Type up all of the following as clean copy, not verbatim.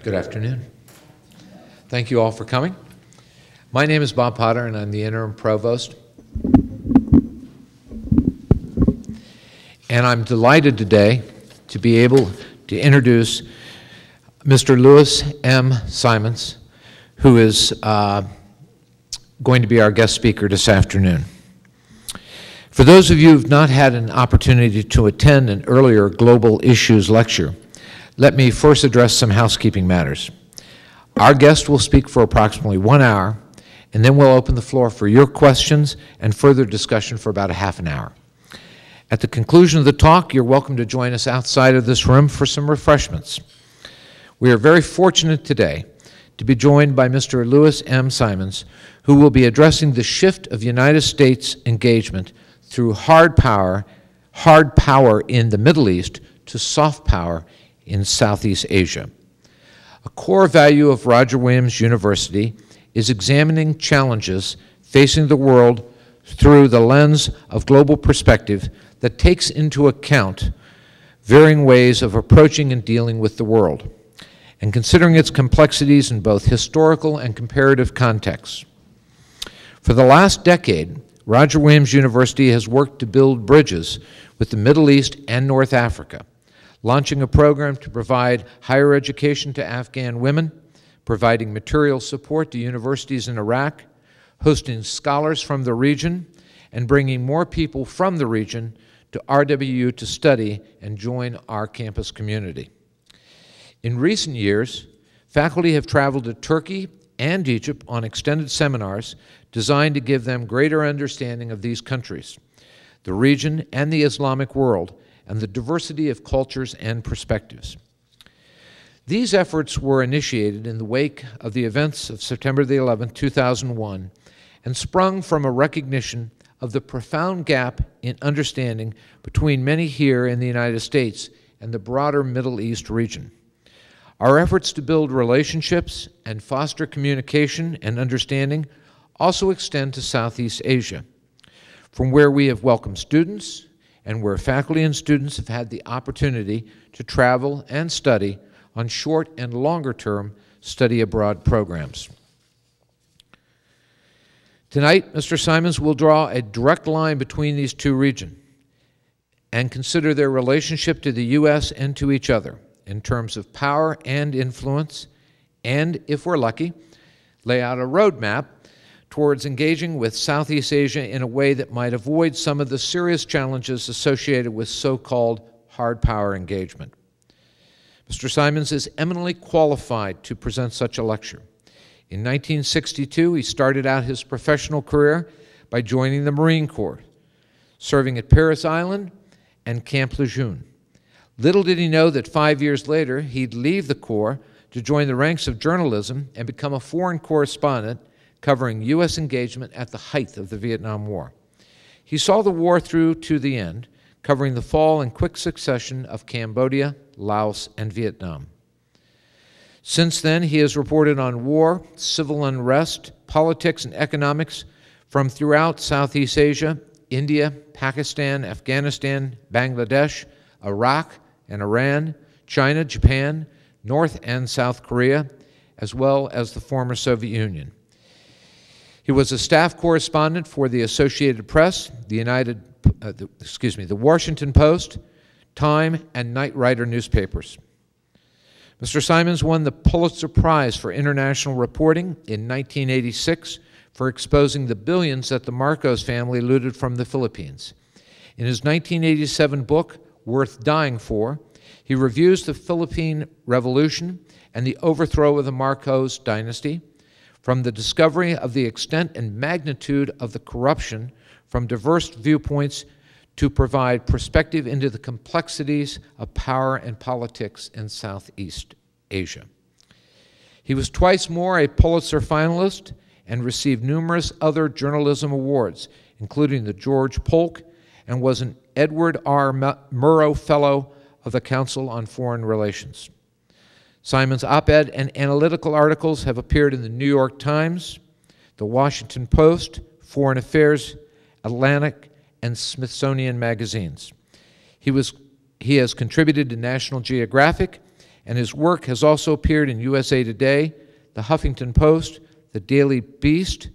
Good afternoon. Thank you all for coming. My name is Bob Potter, and I'm the interim provost. And I'm delighted today to be able to introduce Mr. Louis M. Simons, who is going to be our guest speaker this afternoon. For those of you who have not had an opportunity to attend an earlier Global Issues lecture, let me first address some housekeeping matters. Our guest will speak for approximately 1 hour, and then we'll open the floor for your questions and further discussion for about a half an hour. At the conclusion of the talk, you're welcome to join us outside of this room for some refreshments. We are very fortunate today to be joined by Mr. Louis M. Simons, who will be addressing the shift of United States engagement through hard power in the Middle East to soft power in Southeast Asia. A core value of Roger Williams University is examining challenges facing the world through the lens of global perspective that takes into account varying ways of approaching and dealing with the world, and considering its complexities in both historical and comparative contexts. For the last decade, Roger Williams University has worked to build bridges with the Middle East and North Africa, launching a program to provide higher education to Afghan women, providing material support to universities in Iraq, hosting scholars from the region, and bringing more people from the region to RWU to study and join our campus community. In recent years, faculty have traveled to Turkey and Egypt on extended seminars designed to give them greater understanding of these countries, the region and the Islamic world, and the diversity of cultures and perspectives. These efforts were initiated in the wake of the events of September the 11th, 2001, and sprung from a recognition of the profound gap in understanding between many here in the United States and the broader Middle East region. Our efforts to build relationships and foster communication and understanding also extend to Southeast Asia, from where we have welcomed students and where faculty and students have had the opportunity to travel and study on short and longer-term study abroad programs. Tonight, Mr. Simons will draw a direct line between these two regions and consider their relationship to the U.S. and to each other in terms of power and influence, and, if we're lucky, lay out a roadmap towards engaging with Southeast Asia in a way that might avoid some of the serious challenges associated with so-called hard power engagement. Mr. Simons is eminently qualified to present such a lecture. In 1962, he started out his professional career by joining the Marine Corps, serving at Parris Island and Camp Lejeune. Little did he know that 5 years later, he'd leave the Corps to join the ranks of journalism and become a foreign correspondent covering U.S. engagement at the height of the Vietnam War. He saw the war through to the end, covering the fall in quick succession of Cambodia, Laos, and Vietnam. Since then, he has reported on war, civil unrest, politics, and economics from throughout Southeast Asia, India, Pakistan, Afghanistan, Bangladesh, Iraq, and Iran, China, Japan, North and South Korea, as well as the former Soviet Union. He was a staff correspondent for the Associated Press, the Washington Post, Time, and Knight Ridder newspapers. Mr. Simons won the Pulitzer Prize for International Reporting in 1986 for exposing the billions that the Marcos family looted from the Philippines. In his 1987 book, Worth Dying For, he reviews the Philippine Revolution and the overthrow of the Marcos dynasty, from the discovery of the extent and magnitude of the corruption from diverse viewpoints to provide perspective into the complexities of power and politics in Southeast Asia. He was twice more a Pulitzer finalist and received numerous other journalism awards, including the George Polk, and was an Edward R. Murrow Fellow of the Council on Foreign Relations. Simons' op-ed and analytical articles have appeared in the New York Times, the Washington Post, Foreign Affairs, Atlantic, and Smithsonian magazines. He has contributed to National Geographic and his work has also appeared in USA Today, the Huffington Post, the Daily Beast.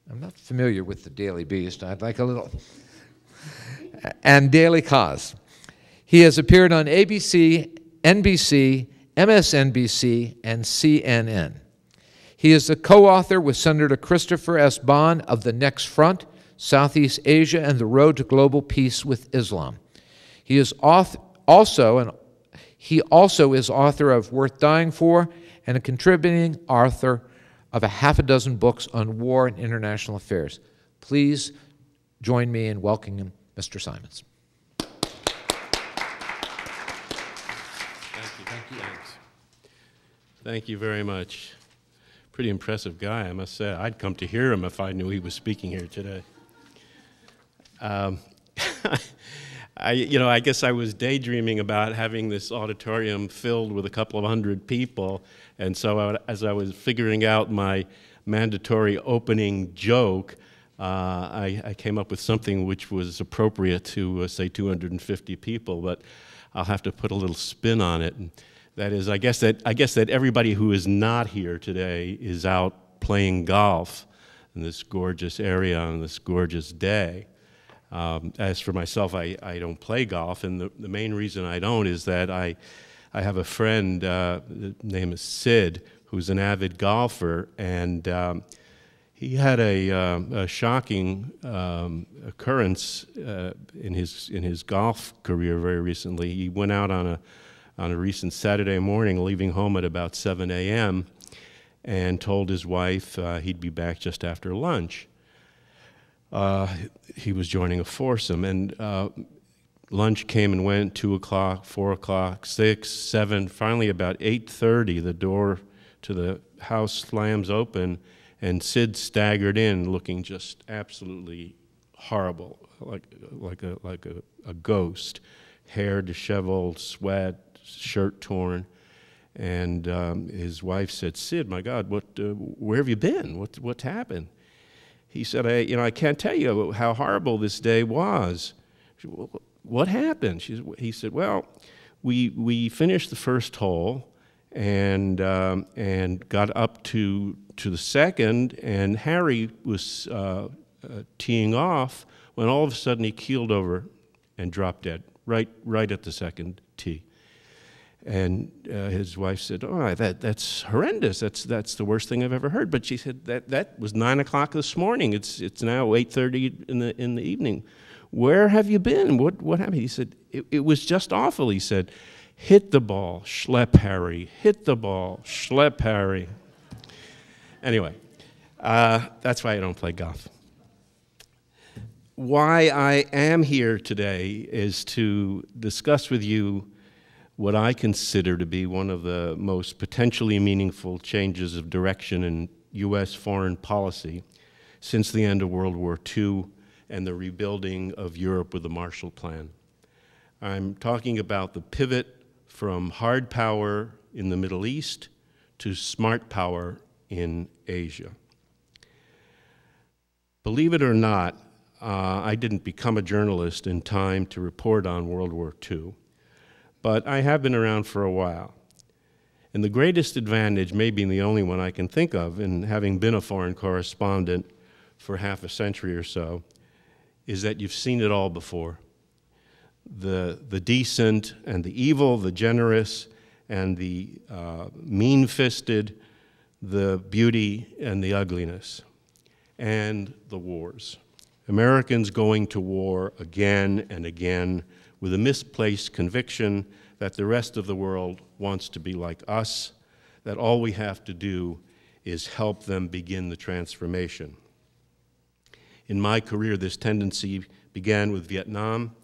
I'm not familiar with the Daily Beast. I'd like a little. And Daily Kos. He has appeared on ABC, NBC, MSNBC, and CNN. He is the co-author with Senator Christopher S. Bond of The Next Front, Southeast Asia, and the Road to Global Peace with Islam. He is also is author of Worth Dying For and a contributing author of a half a dozen books on war and international affairs. Please join me in welcoming Mr. Simons. Thank you very much. Pretty impressive guy, I must say. I'd come to hear him if I knew he was speaking here today. I guess I was daydreaming about having this auditorium filled with a couple of hundred people, and so as I was figuring out my mandatory opening joke, I came up with something which was appropriate to, say, 250 people, but I'll have to put a little spin on it. And that is, I guess that everybody who is not here today is out playing golf in this gorgeous area on this gorgeous day. As for myself, I don't play golf, and the main reason I don't is that I have a friend, the name is Sid, who's an avid golfer, and he had a shocking occurrence in his golf career very recently. He went out on a recent Saturday morning, leaving home at about 7 a.m., and told his wife he'd be back just after lunch. He was joining a foursome, and lunch came and went, 2 o'clock, 4 o'clock, 6, 7, finally about 8:30, the door to the house slams open, and Sid staggered in looking just absolutely horrible, like a ghost, hair disheveled, sweat, shirt torn. And his wife said, "Sid, my God, where have you been? What's happened?" He said, I can't tell you how horrible this day was. She said, "What happened?" He said, "Well, we finished the first hole and got up to the second, and Harry was teeing off when all of a sudden he keeled over and dropped dead right at the second tee." And his wife said, "Oh, that's horrendous. That's the worst thing I've ever heard." But she said that was 9 o'clock this morning. It's now 8:30 in the evening. "Where have you been? What happened?" He said, "It was just awful." He said, "Hit the ball, schlep Harry. Hit the ball, schlep Harry." Anyway, that's why I don't play golf. Why I am here today is to discuss with you what I consider to be one of the most potentially meaningful changes of direction in U.S. foreign policy since the end of World War II and the rebuilding of Europe with the Marshall Plan. I'm talking about the pivot from hard power in the Middle East to smart power in Asia. Believe it or not, I didn't become a journalist in time to report on World War II. But I have been around for a while. And the greatest advantage, maybe the only one I can think of, in having been a foreign correspondent for half a century or so, is that you've seen it all before. The decent and the evil, the generous and the mean-fisted, the beauty and the ugliness, and the wars. Americans going to war again and again with a misplaced conviction that the rest of the world wants to be like us, that all we have to do is help them begin the transformation. In my career, this tendency began with Vietnam,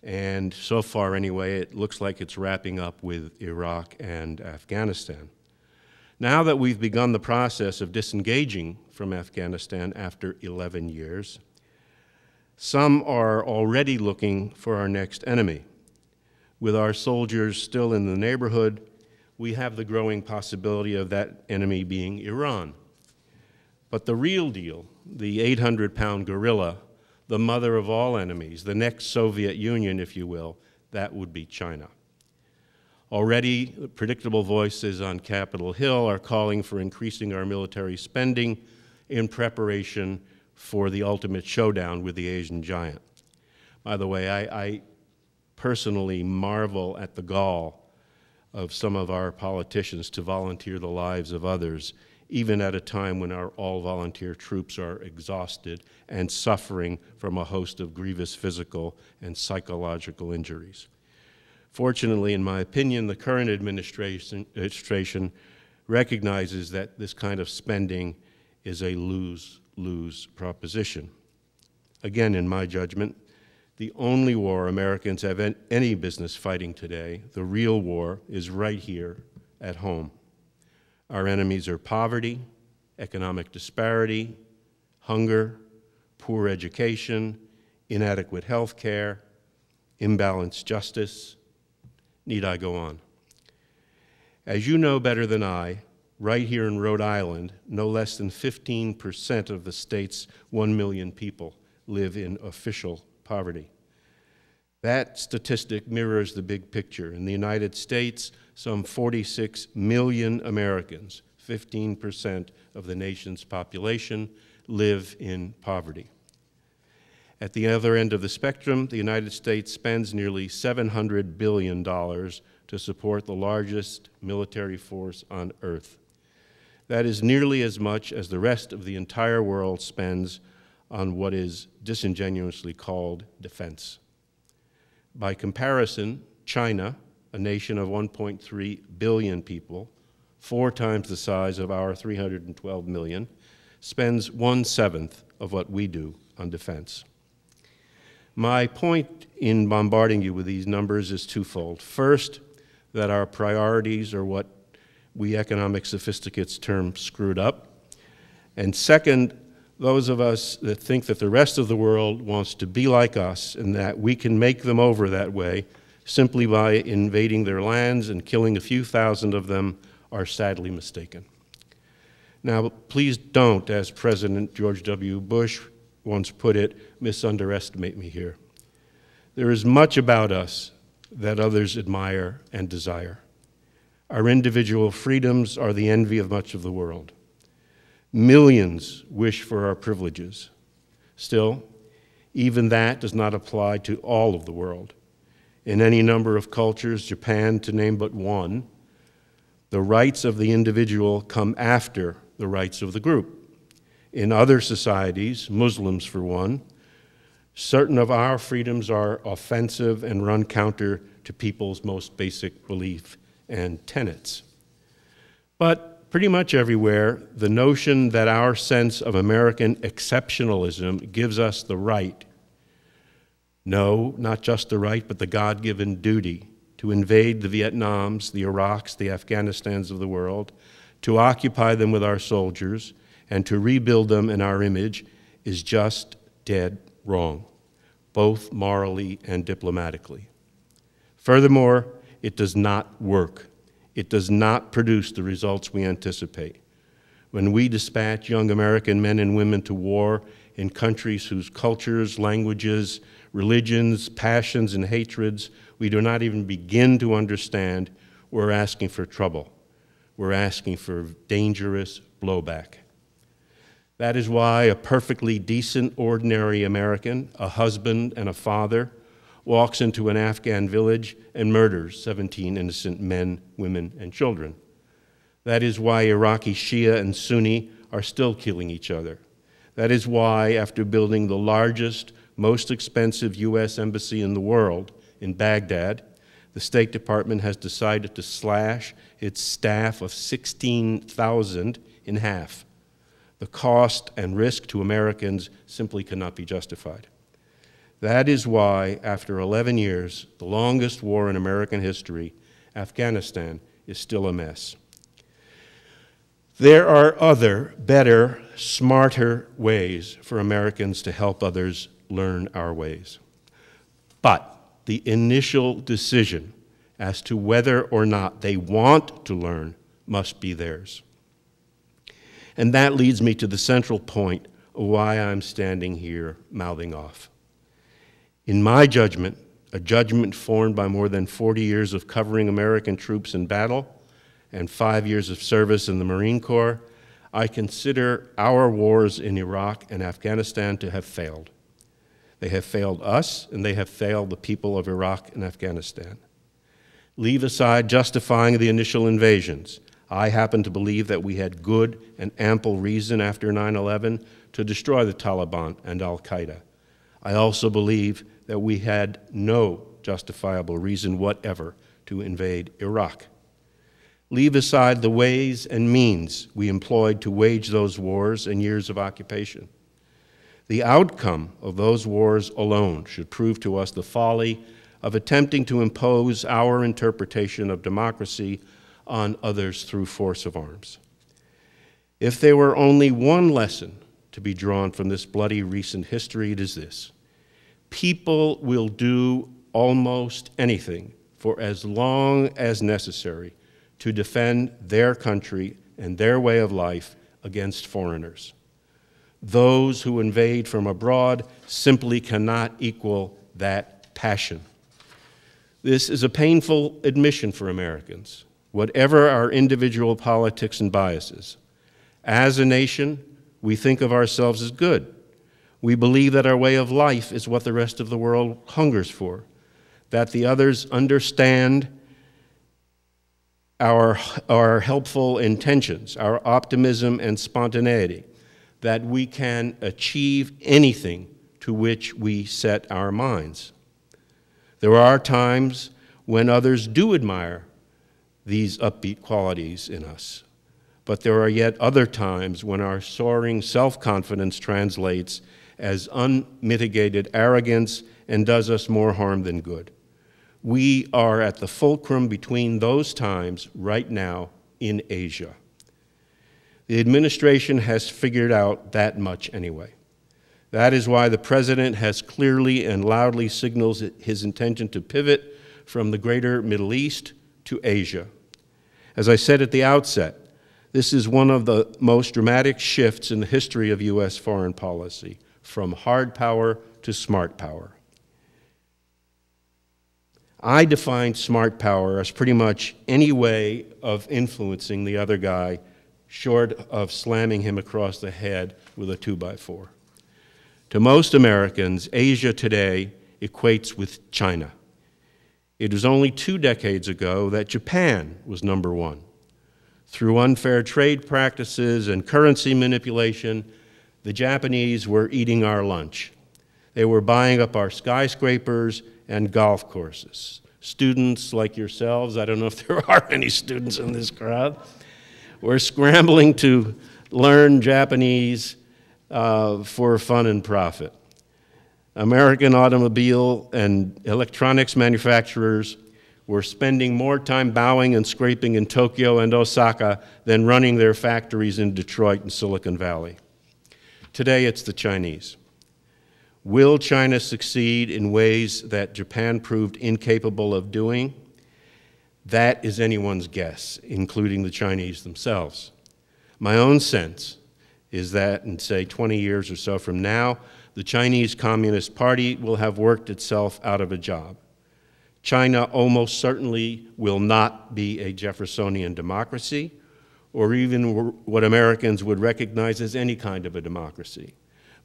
and so far anyway, it looks like it's wrapping up with Iraq and Afghanistan. Now that we've begun the process of disengaging from Afghanistan after 11 years, some are already looking for our next enemy. With our soldiers still in the neighborhood, we have the growing possibility of that enemy being Iran. But the real deal, the 800-pound gorilla, the mother of all enemies, the next Soviet Union, if you will, that would be China. Already, predictable voices on Capitol Hill are calling for increasing our military spending in preparation for the ultimate showdown with the Asian giant. By the way, I personally marvel at the gall of some of our politicians to volunteer the lives of others, even at a time when our all-volunteer troops are exhausted and suffering from a host of grievous physical and psychological injuries. Fortunately, in my opinion, the current administration recognizes that this kind of spending is a lose-lose proposition. Again, in my judgment, the only war Americans have any business fighting today, the real war, is right here at home. Our enemies are poverty, economic disparity, hunger, poor education, inadequate health care, imbalanced justice. Need I go on? As you know better than I, right here in Rhode Island, no less than 15% of the state's 1 million people live in official poverty. That statistic mirrors the big picture. In the United States, some 46 million Americans, 15% of the nation's population, live in poverty. At the other end of the spectrum, the United States spends nearly $700 billion to support the largest military force on Earth. That is nearly as much as the rest of the entire world spends on what is disingenuously called defense. By comparison, China, a nation of 1.3 billion people, 4 times the size of our 312 million, spends 1/7 of what we do on defense. My point in bombarding you with these numbers is twofold. First, that our priorities are what we economic sophisticates term screwed up. And second, those of us that think that the rest of the world wants to be like us and that we can make them over that way simply by invading their lands and killing a few thousand of them are sadly mistaken. Now, please don't, as President George W. Bush once put it, misunderestimate me here. There is much about us that others admire and desire. Our individual freedoms are the envy of much of the world. Millions wish for our privileges. Still, even that does not apply to all of the world. In any number of cultures, Japan to name but one, the rights of the individual come after the rights of the group. In other societies, Muslims for one, certain of our freedoms are offensive and run counter to people's most basic belief and tenets. But pretty much everywhere, the notion that our sense of American exceptionalism gives us the right, no, not just the right, but the God-given duty to invade the Vietnams, the Iraqs, the Afghanistans of the world, to occupy them with our soldiers, and to rebuild them in our image is just dead wrong, both morally and diplomatically. Furthermore, it does not work. It does not produce the results we anticipate. When we dispatch young American men and women to war in countries whose cultures, languages, religions, passions, and hatreds we do not even begin to understand, we're asking for trouble. We're asking for dangerous blowback. That is why a perfectly decent, ordinary American, a husband and a father, walks into an Afghan village and murders 17 innocent men, women, and children. That is why Iraqi Shia and Sunni are still killing each other. That is why, after building the largest, most expensive U.S. embassy in the world in Baghdad, the State Department has decided to slash its staff of 16,000 in half. The cost and risk to Americans simply cannot be justified. That is why, after 11 years, the longest war in American history, Afghanistan is still a mess. There are other, better, smarter ways for Americans to help others learn our ways. But the initial decision as to whether or not they want to learn must be theirs. And that leads me to the central point of why I'm standing here mouthing off. In my judgment, a judgment formed by more than 40 years of covering American troops in battle and 5 years of service in the Marine Corps, I consider our wars in Iraq and Afghanistan to have failed. They have failed us, and they have failed the people of Iraq and Afghanistan. Leave aside justifying the initial invasions. I happen to believe that we had good and ample reason after 9/11 to destroy the Taliban and al-Qaeda. I also believe that we had no justifiable reason whatever to invade Iraq. Leave aside the ways and means we employed to wage those wars and years of occupation. The outcome of those wars alone should prove to us the folly of attempting to impose our interpretation of democracy on others through force of arms. If there were only one lesson to be drawn from this bloody recent history, it is this: people will do almost anything for as long as necessary to defend their country and their way of life against foreigners. Those who invade from abroad simply cannot equal that passion. This is a painful admission for Americans, whatever our individual politics and biases. As a nation, we think of ourselves as good. We believe that our way of life is what the rest of the world hungers for, that the others understand our helpful intentions, our optimism and spontaneity, that we can achieve anything to which we set our minds. There are times when others do admire these upbeat qualities in us, but there are yet other times when our soaring self-confidence translates as unmitigated arrogance and does us more harm than good. We are at the fulcrum between those times right now in Asia. The administration has figured out that much anyway. That is why the president has clearly and loudly signaled his intention to pivot from the greater Middle East to Asia. As I said at the outset, this is one of the most dramatic shifts in the history of U.S. foreign policy, from hard power to smart power. I define smart power as pretty much any way of influencing the other guy short of slamming him across the head with a 2x4. To most Americans, Asia today equates with China. It was only 2 decades ago that Japan was number one. Through unfair trade practices and currency manipulation, the Japanese were eating our lunch. They were buying up our skyscrapers and golf courses. Students like yourselves, I don't know if there are any students in this crowd, were scrambling to learn Japanese for fun and profit. American automobile and electronics manufacturers were spending more time bowing and scraping in Tokyo and Osaka than running their factories in Detroit and Silicon Valley. Today, it's the Chinese. Will China succeed in ways that Japan proved incapable of doing? That is anyone's guess, including the Chinese themselves. My own sense is that in, say, 20 years or so from now, the Chinese Communist Party will have worked itself out of a job. China almost certainly will not be a Jeffersonian democracy, or even what Americans would recognize as any kind of a democracy.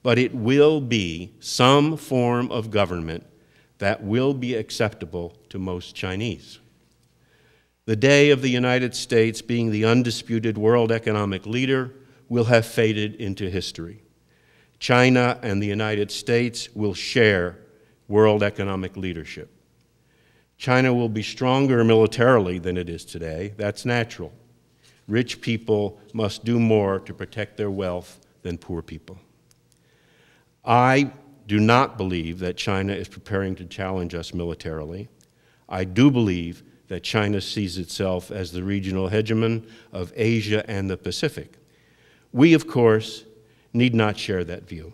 But it will be some form of government that will be acceptable to most Chinese. The day of the United States being the undisputed world economic leader will have faded into history. China and the United States will share world economic leadership. China will be stronger militarily than it is today. That's natural. Rich people must do more to protect their wealth than poor people. I do not believe that China is preparing to challenge us militarily. I do believe that China sees itself as the regional hegemon of Asia and the Pacific. We, of course, need not share that view.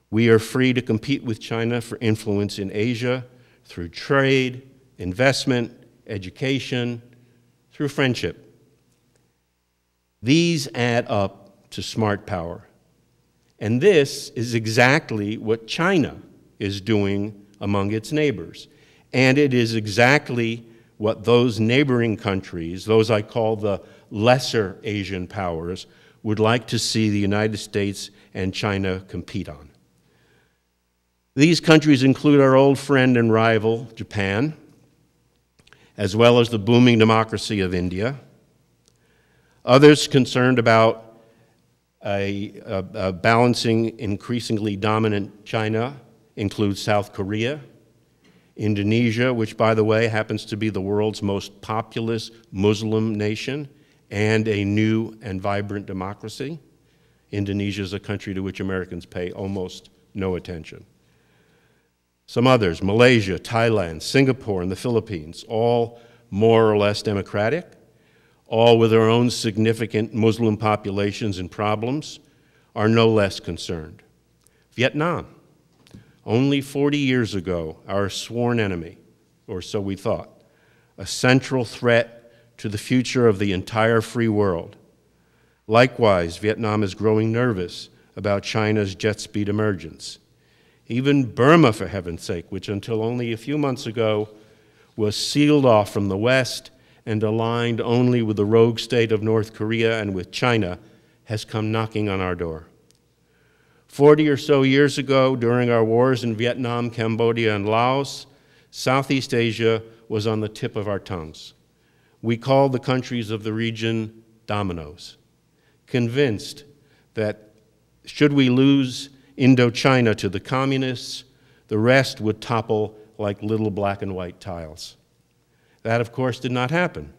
We are free to compete with China for influence in Asia through trade, investment, education, through friendship. These add up to smart power. And this is exactly what China is doing among its neighbors. And it is exactly what those neighboring countries, those I call the lesser Asian powers, would like to see the United States and China compete on. These countries include our old friend and rival, Japan, as well as the booming democracy of India. Others concerned about a balancing increasingly dominant China include South Korea, Indonesia, which, by the way, happens to be the world's most populous Muslim nation and a new and vibrant democracy. Indonesia is a country to which Americans pay almost no attention. Some others, Malaysia, Thailand, Singapore, and the Philippines, all more or less democratic, all with their own significant Muslim populations and problems, are no less concerned. Vietnam, only 40 years ago, our sworn enemy, or so we thought, a central threat to the future of the entire free world. Likewise, Vietnam is growing nervous about China's jet speed emergence. Even Burma, for heaven's sake, which until only a few months ago was sealed off from the West and aligned only with the rogue state of North Korea and with China, has come knocking on our door. 40 or so years ago, during our wars in Vietnam, Cambodia, and Laos, Southeast Asia was on the tip of our tongues. We called the countries of the region dominoes, convinced that should we lose Indochina to the communists, the rest would topple like little black and white tiles. That, of course, did not happen.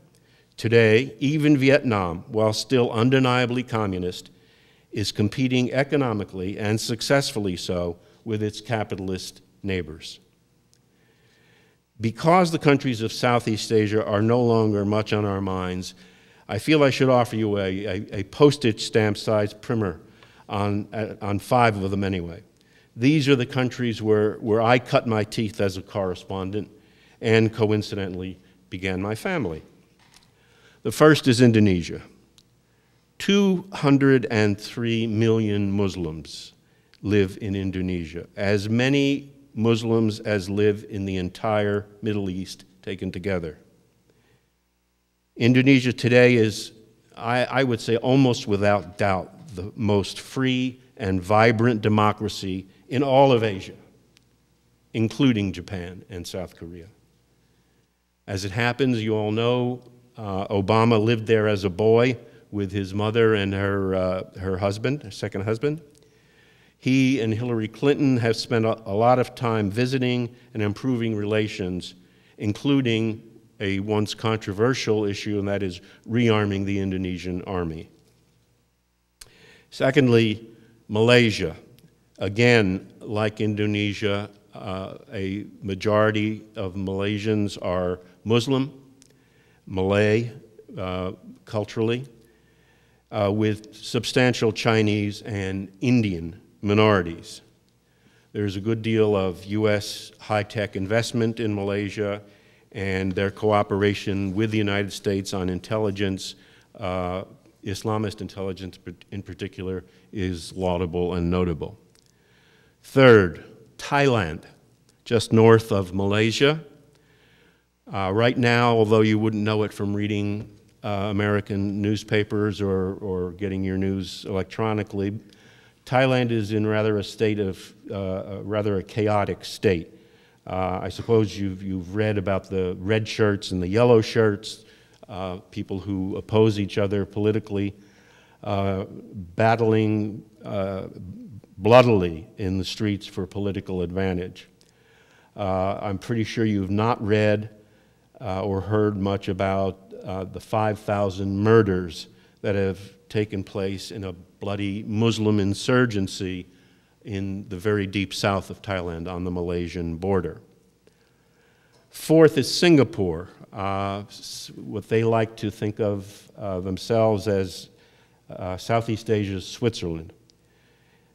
Today, even Vietnam, while still undeniably communist, is competing economically and successfully so with its capitalist neighbors. Because the countries of Southeast Asia are no longer much on our minds, I feel I should offer you a postage stamp-sized primer on 5 of them anyway. These are the countries where I cut my teeth as a correspondent and coincidentally began my family. The first is Indonesia. 203 million Muslims live in Indonesia, as many Muslims as live in the entire Middle East taken together. Indonesia today is, I would say almost without doubt, the most free and vibrant democracy in all of Asia, including Japan and South Korea. As it happens, you all know, Obama lived there as a boy with his mother and her husband, her second husband. He and Hillary Clinton have spent a lot of time visiting and improving relations, including a once controversial issue, and that is rearming the Indonesian army. Secondly, Malaysia. Again, like Indonesia, a majority of Malaysians are Muslim, Malay culturally, with substantial Chinese and Indian minorities. There's a good deal of U.S. high-tech investment in Malaysia, and their cooperation with the United States on intelligence, Islamist intelligence in particular, is laudable and notable. Third, Thailand, just north of Malaysia. Right now, although you wouldn't know it from reading American newspapers or getting your news electronically, Thailand is in rather a state of, rather a chaotic state. I suppose you've read about the red shirts and the yellow shirts, people who oppose each other politically, battling bloodily in the streets for political advantage. I'm pretty sure you've not read or heard much about the 5,000 murders that have taken place in a bloody Muslim insurgency in the very deep south of Thailand on the Malaysian border. Fourth is Singapore, what they like to think of themselves as Southeast Asia's Switzerland.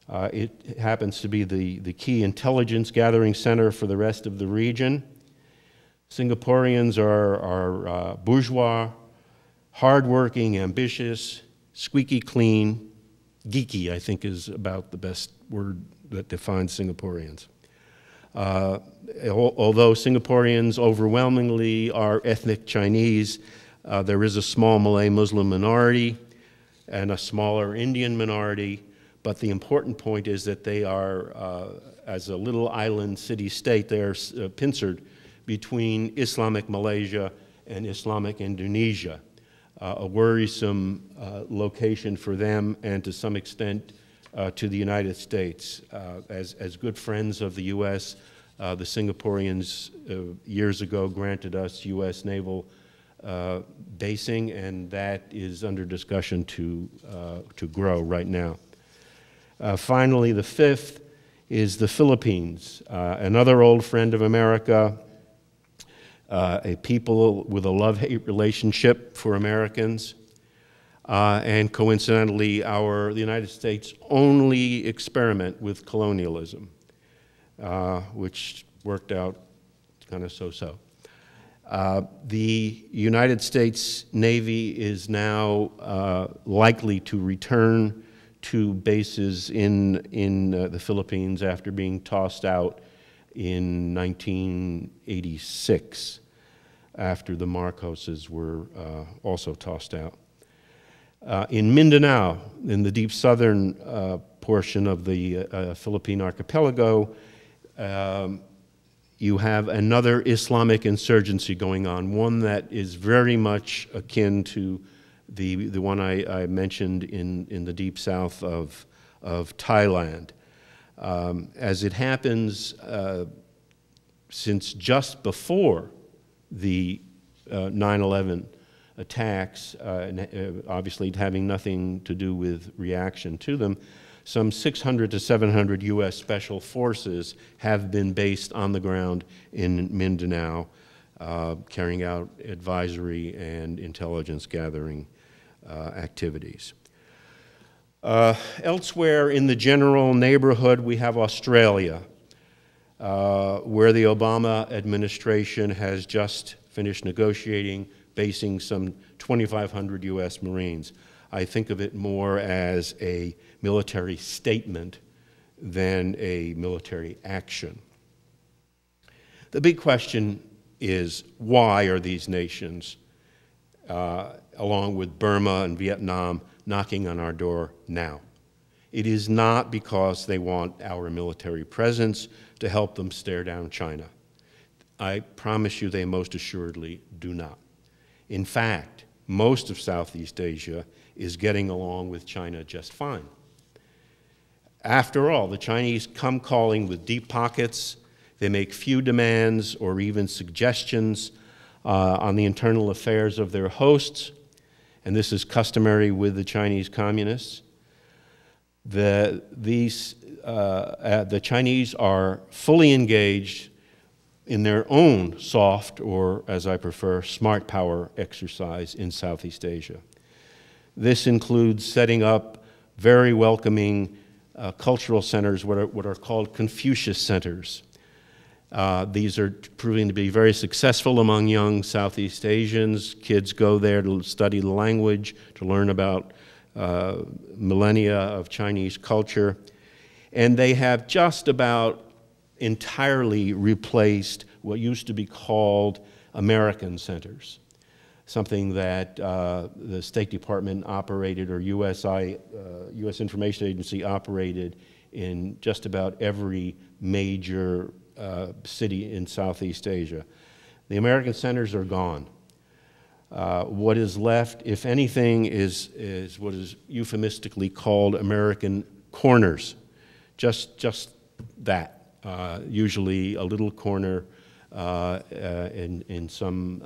It happens to be the key intelligence gathering center for the rest of the region. Singaporeans are bourgeois, hardworking, ambitious, squeaky clean, geeky, I think is about the best word that defines Singaporeans. Although Singaporeans overwhelmingly are ethnic Chinese, there is a small Malay Muslim minority and a smaller Indian minority, but the important point is that they are, as a little island city-state, they are pincered between Islamic Malaysia and Islamic Indonesia, a worrisome location for them and to some extent to the United States. As good friends of the U.S., the Singaporeans years ago granted us U.S. naval basing, and that is under discussion to grow right now. Finally, the fifth is the Philippines, another old friend of America, a people with a love-hate relationship for Americans, and coincidentally, the United States' only experiment with colonialism, which worked out kind of so-so. The United States Navy is now likely to return to bases in the Philippines after being tossed out in 1986, after the Marcoses were also tossed out. In Mindanao, in the deep southern portion of the Philippine archipelago, you have another Islamic insurgency going on, one that is very much akin to the one I mentioned in the deep south of Thailand. As it happens, since just before the 9/11 attacks, obviously having nothing to do with reaction to them, some 600 to 700 U.S. Special Forces have been based on the ground in Mindanao, carrying out advisory and intelligence gathering activities. Elsewhere in the general neighborhood, we have Australia, where the Obama administration has just finished negotiating basing some 2,500 U.S. Marines. I think of it more as a military statement than a military action. The big question is, why are these nations, along with Burma and Vietnam, knocking on our door now? It is not because they want our military presence to help them stare down China. I promise you they most assuredly do not. In fact, most of Southeast Asia is getting along with China just fine. After all, the Chinese come calling with deep pockets. They make few demands or even suggestions on the internal affairs of their hosts, and this is customary with the Chinese communists. The Chinese are fully engaged in their own soft, or as I prefer, smart power exercise in Southeast Asia. This includes setting up very welcoming cultural centers, what are called Confucius centers. These are proving to be very successful among young Southeast Asians. Kids go there to study the language, to learn about millennia of Chinese culture. And they have just about entirely replaced what used to be called American centers, something that the State Department operated, or U.S. Information Agency operated in just about every major city in Southeast Asia. The American centers are gone. What is left, if anything, is what is euphemistically called American corners. Just that. Usually a little corner in some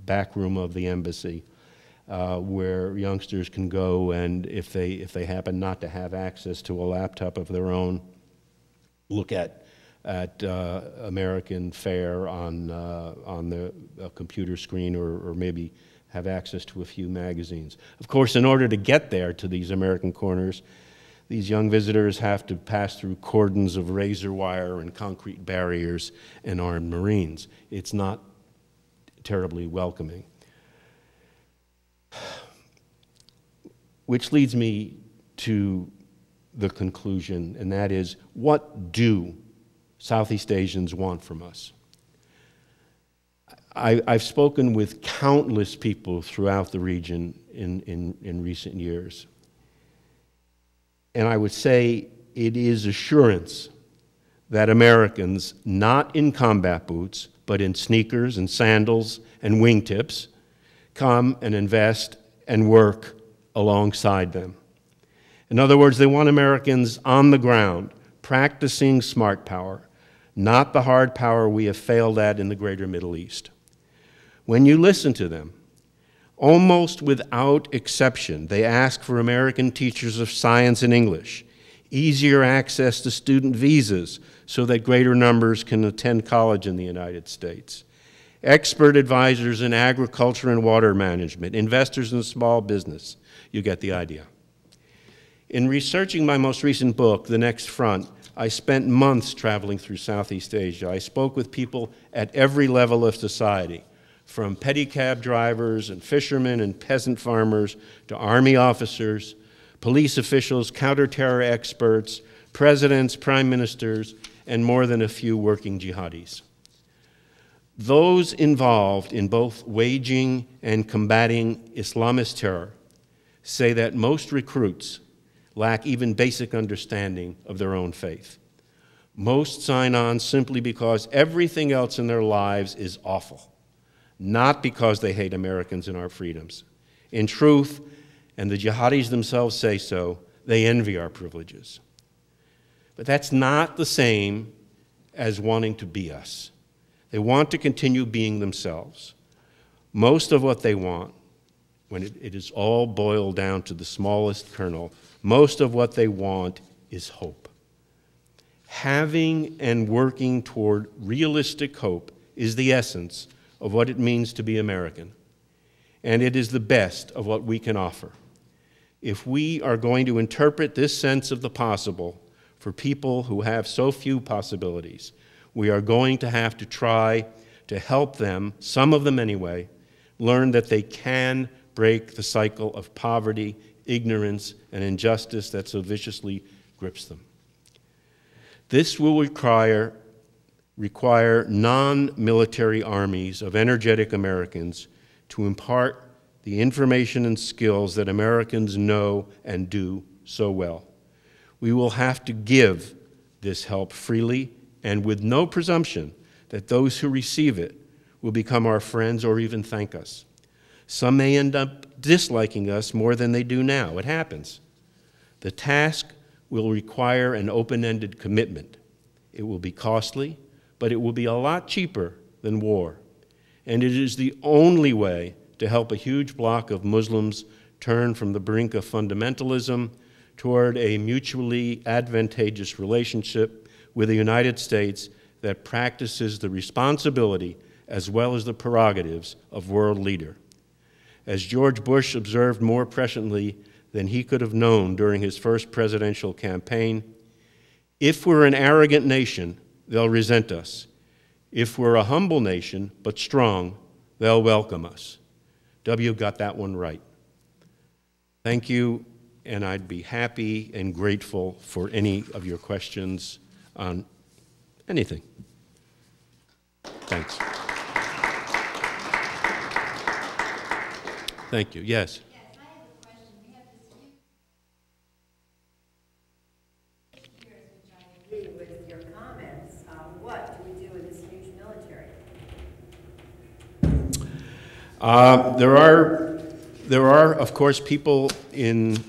back room of the embassy where youngsters can go, and if they happen not to have access to a laptop of their own, look at American fare on the computer screen, or maybe have access to a few magazines. Of course, in order to get there to these American corners, these young visitors have to pass through cordons of razor wire and concrete barriers and armed Marines. It's not terribly welcoming. Which leads me to the conclusion, and that is, what do Southeast Asians want from us. I've spoken with countless people throughout the region in recent years. And I would say it is assurance that Americans, not in combat boots, but in sneakers and sandals and wingtips, come and invest and work alongside them. In other words, they want Americans on the ground, practicing smart power, not the hard power we have failed at in the greater Middle East. When you listen to them, almost without exception, they ask for American teachers of science and English, easier access to student visas so that greater numbers can attend college in the United States, expert advisors in agriculture and water management, investors in small business. You get the idea. In researching my most recent book, The Next Front, I spent months traveling through Southeast Asia. I spoke with people at every level of society, from pedicab drivers and fishermen and peasant farmers to army officers, police officials, counterterror experts, presidents, prime ministers, and more than a few working jihadis. Those involved in both waging and combating Islamist terror say that most recruits lack even basic understanding of their own faith. Most sign on simply because everything else in their lives is awful, not because they hate Americans and our freedoms. In truth, and the jihadis themselves say so, they envy our privileges. But that's not the same as wanting to be us. They want to continue being themselves. Most of what they want, when it is all boiled down to the smallest kernel, most of what they want is hope. Having and working toward realistic hope is the essence of what it means to be American, and it is the best of what we can offer. If we are going to interpret this sense of the possible for people who have so few possibilities, we are going to have to try to help them, some of them anyway, learn that they can break the cycle of poverty, ignorance, and injustice that so viciously grips them. This will require non-military armies of energetic Americans to impart the information and skills that Americans know and do so well. We will have to give this help freely and with no presumption that those who receive it will become our friends or even thank us. Some may end up disliking us more than they do now. It happens. The task will require an open-ended commitment. It will be costly, but it will be a lot cheaper than war. And it is the only way to help a huge block of Muslims turn from the brink of fundamentalism toward a mutually advantageous relationship with the United States that practices the responsibility as well as the prerogatives of world leader. As George Bush observed more presciently than he could have known during his first presidential campaign, if we're an arrogant nation, they'll resent us. If we're a humble nation, but strong, they'll welcome us. W got that one right. Thank you, and I'd be happy and grateful for any of your questions on anything. Thanks. Thank you. Yes? Yes, I have a question. We have this huge years, which I agree with your comments. What do we do with this huge military? There are, of course, people in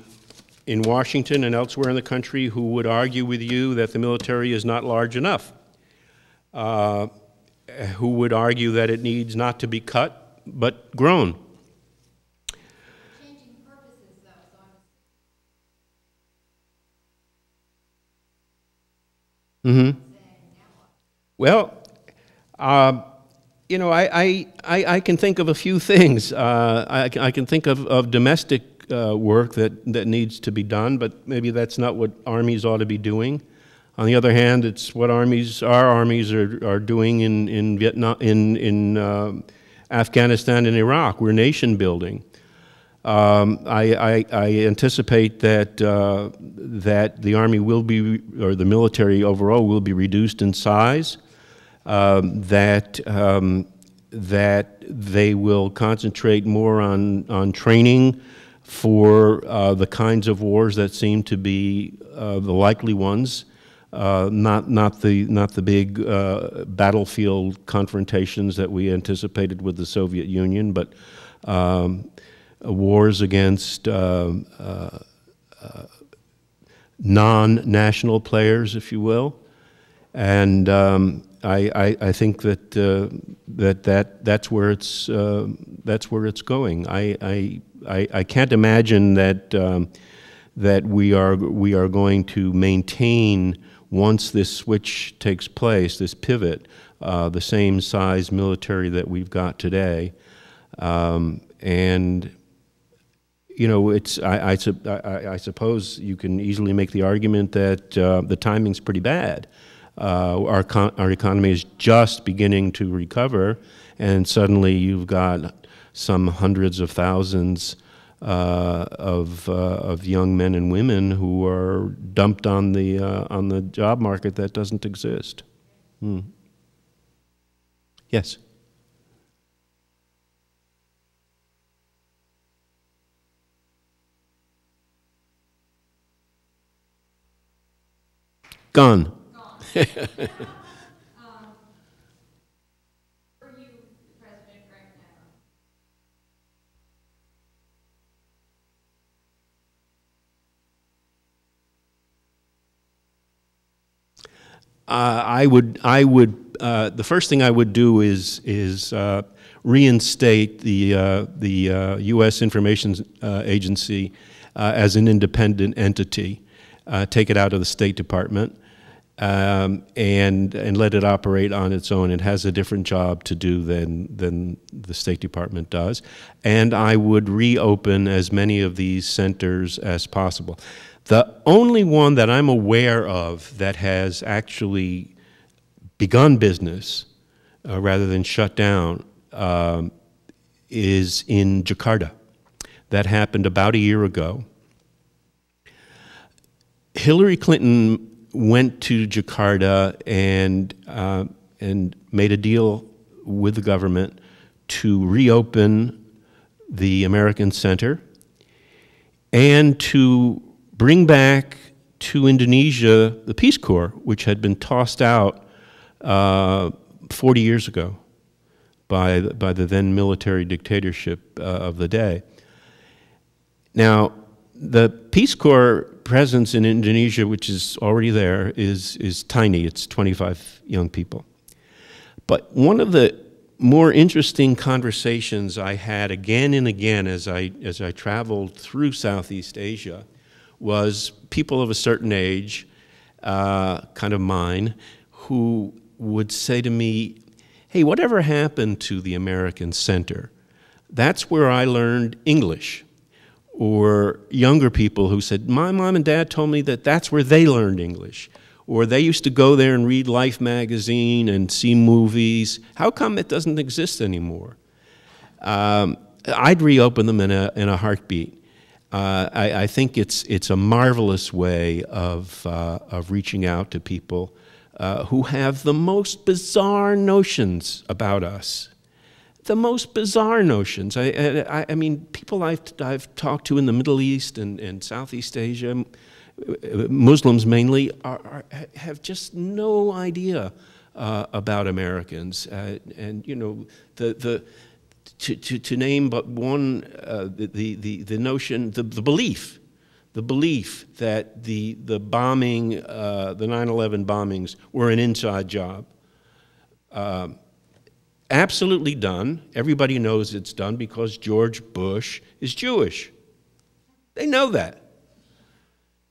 Washington and elsewhere in the country who would argue with you that the military is not large enough, who would argue that it needs not to be cut, but grown. Changing purposes, though, so I'm saying now what? Well, you know, I can think of a few things. I can think of domestic work that needs to be done, but maybe that's not what armies ought to be doing. On the other hand, it's what our armies are doing in Vietnam, in Afghanistan and Iraq. We're nation building. I anticipate that that the Army will be, or the military overall will be reduced in size. That they will concentrate more on training for the kinds of wars that seem to be the likely ones. Not the big battlefield confrontations that we anticipated with the Soviet Union, but wars against non-national players, if you will, and I think that that's where it's going. I can't imagine that that we are going to maintain, once this switch takes place, this pivot, the same size military that we've got today, and you know, I suppose you can easily make the argument that the timing's pretty bad. Our economy is just beginning to recover, and suddenly you've got some hundreds of thousands of young men and women who are dumped on the job market that doesn't exist. Yes. Gone. Are you president right now? The first thing I would do is reinstate the U.S. Information Agency as an independent entity, take it out of the State Department, and let it operate on its own. It has a different job to do than the State Department does. And I would reopen as many of these centers as possible. The only one that I'm aware of that has actually begun business rather than shut down is in Jakarta. That happened about a year ago. Hillary Clinton went to Jakarta and made a deal with the government to reopen the American Center and to bring back to Indonesia the Peace Corps, which had been tossed out 40 years ago by the then military dictatorship of the day. Now, the Peace Corps presence in Indonesia, which is already there, is tiny. It's 25 young people. But one of the more interesting conversations I had again and again as I traveled through Southeast Asia was people of a certain age, kind of mine, who would say to me, "Hey, whatever happened to the American Center? That's where I learned English." Or younger people who said, "My mom and dad told me that that's where they learned English." Or they used to go there and read Life magazine and see movies. How come it doesn't exist anymore? I'd reopen them in a heartbeat. I think it's a marvelous way of reaching out to people who have the most bizarre notions about us. The most bizarre notions. I mean, people I've talked to in the Middle East and Southeast Asia, Muslims mainly, have just no idea about Americans. And you know, to name but one, the notion, the belief that the bombing, the 9/11 bombings were an inside job. Absolutely done. Everybody knows it's done because George Bush is Jewish. They know that.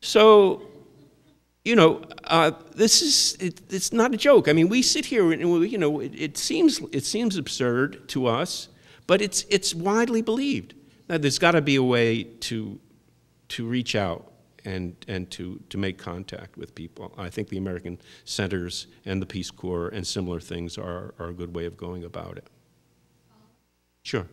So, you know, it's not a joke. I mean, we sit here and, you know, it seems absurd to us, but it's widely believed. Now, there's got to be a way to reach out and to make contact with people. I think the American Centers and the Peace Corps and similar things are a good way of going about it. Sure.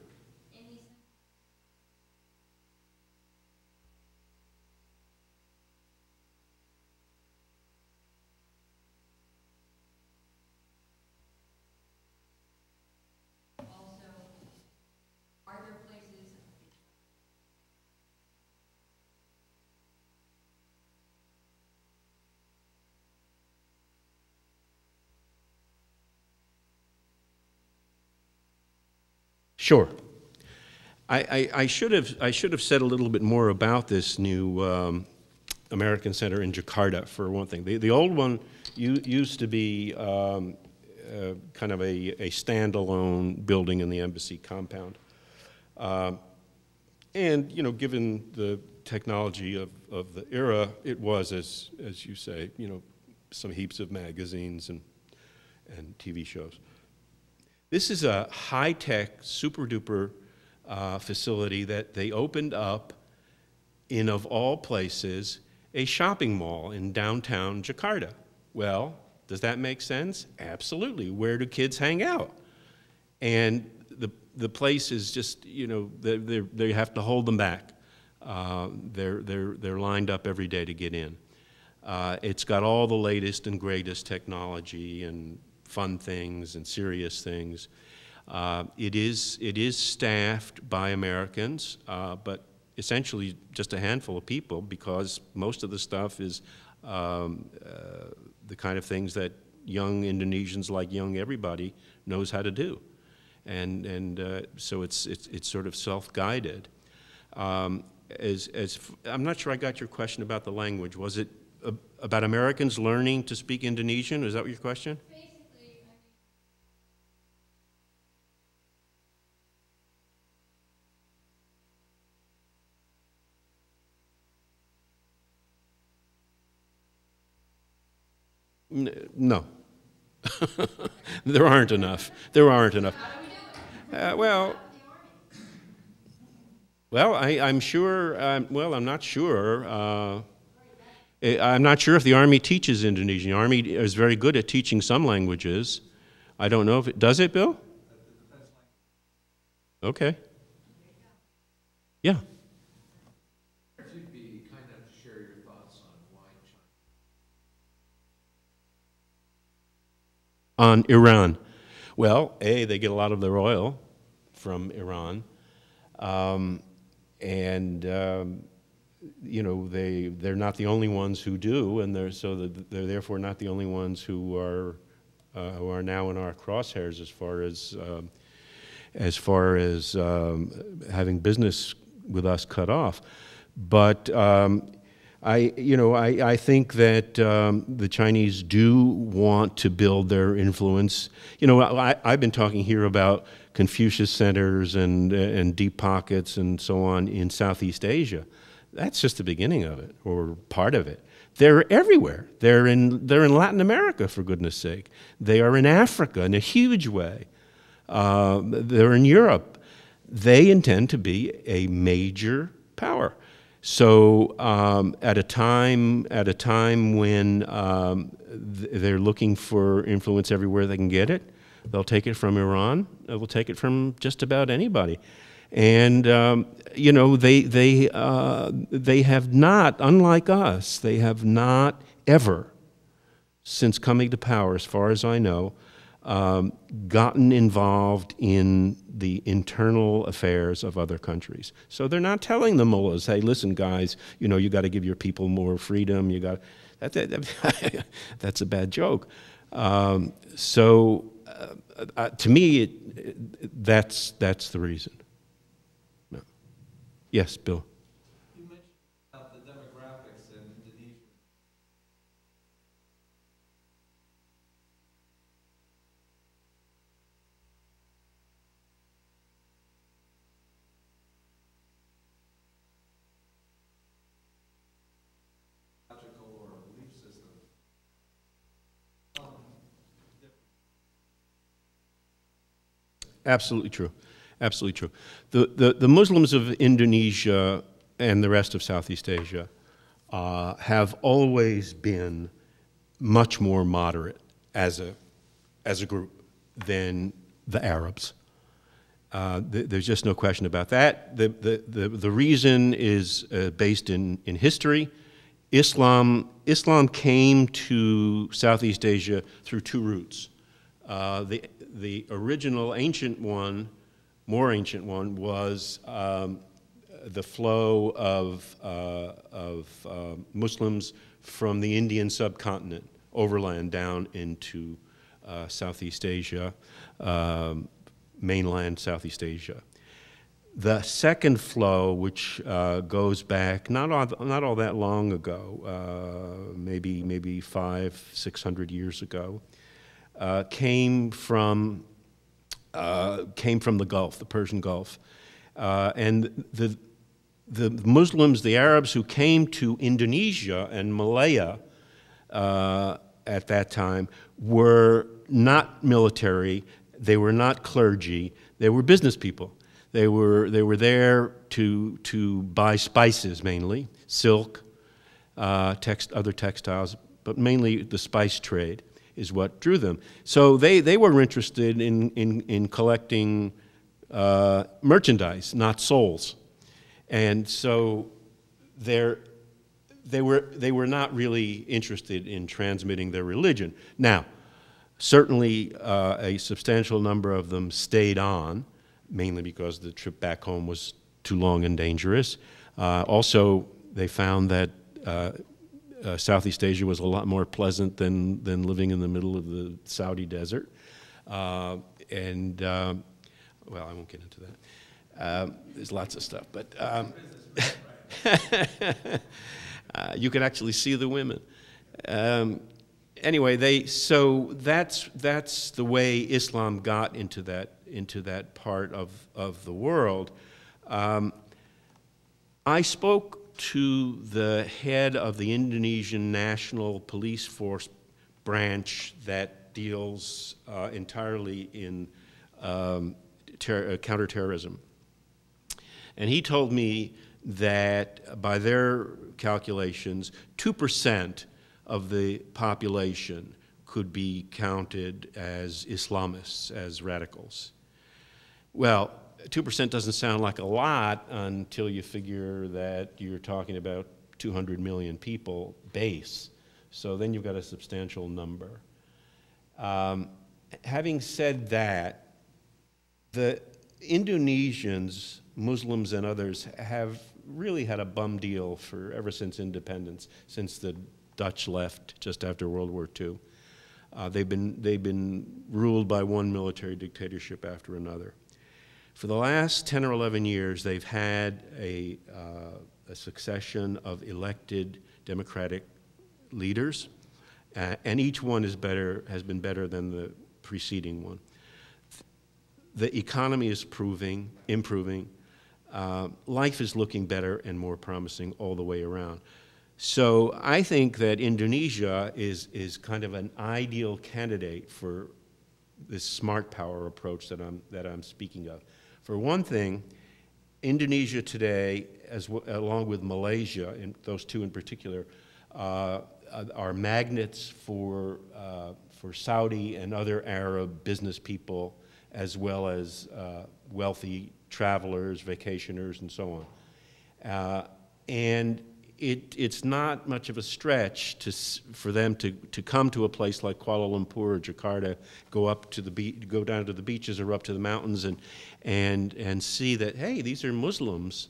Sure. I should have said a little bit more about this new American Center in Jakarta, for one thing. The old one used to be kind of a standalone building in the embassy compound. And, you know, given the technology of the era, it was, as you say, you know, some heaps of magazines and TV shows. This is a high-tech, super-duper facility that they opened up in, of all places, a shopping mall in downtown Jakarta. Well, does that make sense? Absolutely. Where do kids hang out? And the place is just, you know, they have to hold them back. They're lined up every day to get in. It's got all the latest and greatest technology and fun things and serious things. It is staffed by Americans, but essentially just a handful of people, because most of the stuff is the kind of things that young Indonesians, like young everybody, knows how to do. And so it's sort of self-guided. I'm not sure I got your question about the language. Was it about Americans learning to speak Indonesian? Is that your question? Basically, No. There aren't enough. There aren't enough. Well, I'm sure, well, I'm not sure. I'm not sure if the Army teaches Indonesian. The Army is very good at teaching some languages. I don't know if it, does it, Bill? Okay. Yeah. If you'd be kind enough to share your thoughts on why China. On Iran. Well, they get a lot of their oil from Iran. You know, they're not the only ones who do, and they're therefore not the only ones who are now in our crosshairs as far as having business with us cut off. But I think that the Chinese do want to build their influence. You know, I've been talking here about Confucius centers and deep pockets and so on in Southeast Asia. That's just the beginning of it, or part of it. They're everywhere. They're in Latin America, for goodness sake. They are in Africa in a huge way. They're in Europe. They intend to be a major power. So at a time when they're looking for influence everywhere they can get it, they'll take it from Iran. They'll take it from just about anybody. And you know, they have not, unlike us, they have not ever, since coming to power, as far as I know, gotten involved in the internal affairs of other countries. So they're not telling the mullahs, hey, listen, guys, you know, you got to give your people more freedom. You got that's a bad joke. To me, that's the reason. No. Yes, Bill. You mentioned about the demographics in Indonesia. Or a belief system. Absolutely true. Absolutely true. The Muslims of Indonesia and the rest of Southeast Asia have always been much more moderate as a group than the Arabs. There's just no question about that. The reason is based in history. Islam came to Southeast Asia through two routes. The original ancient one, more ancient one, was the flow of Muslims from the Indian subcontinent overland down into Southeast Asia, mainland Southeast Asia. The second flow, which goes back not all that long ago, maybe 500-600 years ago, came from the Gulf, the Persian Gulf, and the Muslims, the Arabs who came to Indonesia and Malaya at that time were not military, they were not clergy, they were business people. They were there to buy spices mainly, silk, other textiles, but mainly the spice trade is what drew them. So they were interested in collecting merchandise, not souls, and so they were not really interested in transmitting their religion. Now, certainly a substantial number of them stayed on, mainly because the trip back home was too long and dangerous. Also, they found that Southeast Asia was a lot more pleasant than living in the middle of the Saudi desert. Well, I won't get into that. There's lots of stuff, but you can actually see the women. Anyway, so that's the way Islam got into that part of the world. I spoke to the head of the Indonesian National Police Force branch that deals entirely in counterterrorism. And he told me that by their calculations, 2% of the population could be counted as Islamists, as radicals. Well, 2% doesn't sound like a lot until you figure that you're talking about 200 million people base. So then you've got a substantial number. Having said that, the Indonesians, Muslims and others, have really had a bum deal ever since independence, since the Dutch left just after World War II. They've been ruled by one military dictatorship after another. For the last 10 or 11 years, they've had a succession of elected democratic leaders, and each one has been better than the preceding one. The economy is improving. Life is looking better and more promising all the way around. So I think that Indonesia is kind of an ideal candidate for this smart power approach that I'm speaking of. For one thing, Indonesia today, along with Malaysia, and those two in particular, are magnets for Saudi and other Arab business people, as well as wealthy travelers, vacationers, and so on. And it's not much of a stretch for them to come to a place like Kuala Lumpur or Jakarta, go down to the beaches or up to the mountains, and see that, hey, these are Muslims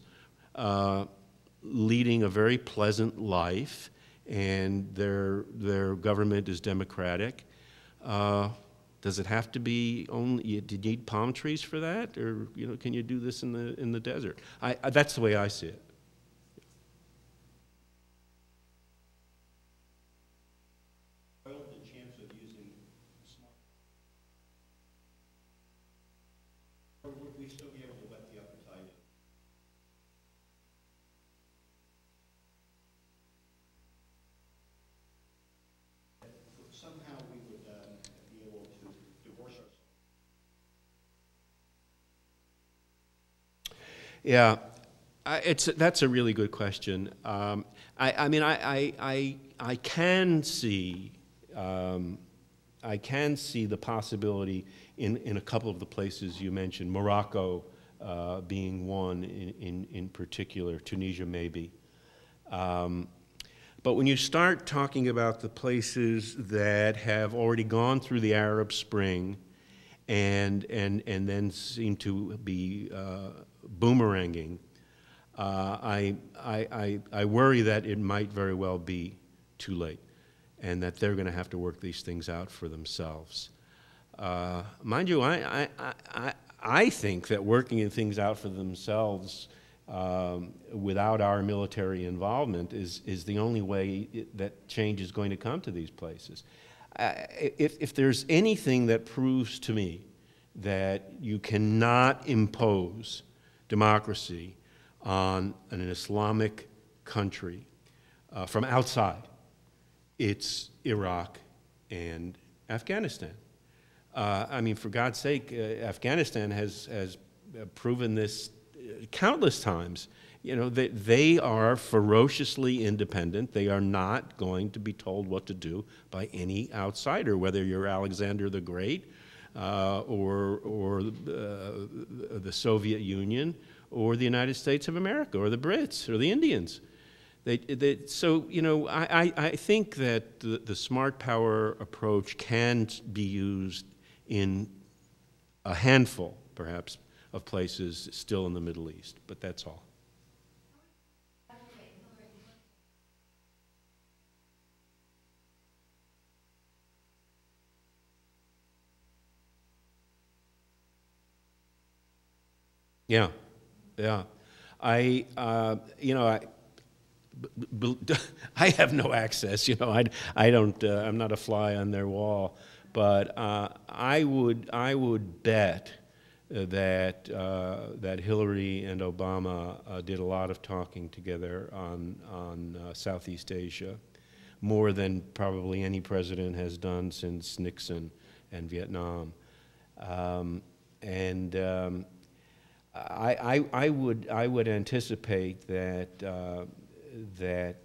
leading a very pleasant life, and their government is democratic. Does it have to be only? Do you need palm trees for that, or can you do this in the desert? That's the way I see it. Somehow we would be able to divorce ourselves. Yeah, that's a really good question. I mean, I can see the possibility in a couple of the places you mentioned, Morocco being one in particular, Tunisia maybe. But when you start talking about the places that have already gone through the Arab Spring and then seem to be boomeranging, I worry that it might very well be too late, and that they're going to have to work these things out for themselves. Mind you, I think that working things out for themselves without our military involvement is the only way that change is going to come to these places. If there's anything that proves to me that you cannot impose democracy on an Islamic country from outside, it's Iraq and Afghanistan. I mean, for God's sake, Afghanistan has proven this countless times. You know, they are ferociously independent. They are not going to be told what to do by any outsider, whether you're Alexander the Great or the Soviet Union or the United States of America or the Brits or the Indians. So, you know, I think that the smart power approach can be used in a handful, perhaps, of places still in the Middle East, but that's all. Yeah, yeah. You know, I have no access. You know, I don't. I'm not a fly on their wall, but I would bet that that Hillary and Obama did a lot of talking together on Southeast Asia, more than probably any president has done since Nixon and Vietnam, I would anticipate that that